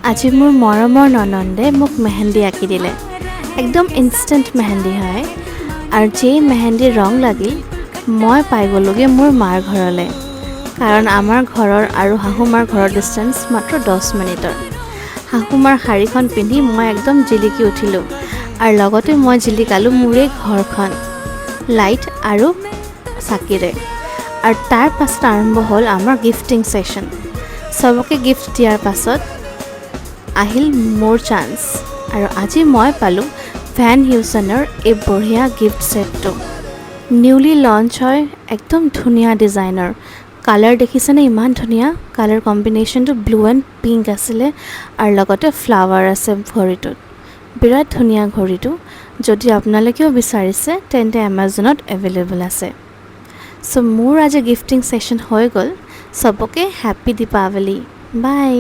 আজি মোৰ মৰমৰ ননন্দে মোক মেহেন্দি আঁকি দিলে। একদম ইনষ্টেণ্ট মেহেন্দি হয়। আৰু যেই মেহেন্দিৰ ৰং লাগিল মই পাই গ'লোগৈ মোৰ মাৰ ঘৰলৈ, কাৰণ আমাৰ ঘৰৰ আৰু শাহুমাৰ ঘৰৰ ডিষ্টেঞ্চ মাত্ৰ 10 মিনিটৰ। শাহুমাৰ শাড়ীখন পিন্ধি মই একদম জিলিকি উঠিলোঁ, আৰু লগতে মই জিলিকালোঁ মোৰে ঘৰখন লাইট আৰু চাকিৰে। আৰু তাৰ পাছত আৰম্ভ হ'ল আমাৰ গিফটিং ছেশ্যন। চবকে গিফ্ট দিয়াৰ পাছত আহিল মোৰ চান্স, আৰু আজি মই পালোঁ ভেন হিউচেনৰ এই বঢ়িয়া গিফ্ট ছেটটো। নিউলি লঞ্চ হয়, একদম ধুনীয়া ডিজাইনৰ। কালাৰ দেখিছেনে, ইমান ধুনীয়া কালাৰ কম্বিনেশ্যনটো, ব্লু এণ্ড পিংক আছিলে, আৰু লগতে ফ্লাৱাৰ আছে ঘড়ীটোত। বিৰাট ধুনীয়া ঘড়ীটো। যদি আপোনালোকেও বিচাৰিছে তেন্তে এমাজনত এভেইলেবল আছে। চ' মোৰ আজি গিফটিং ছেশ্যন হৈ গ'ল। চবকে হেপ্পী দীপাৱলী, বাই।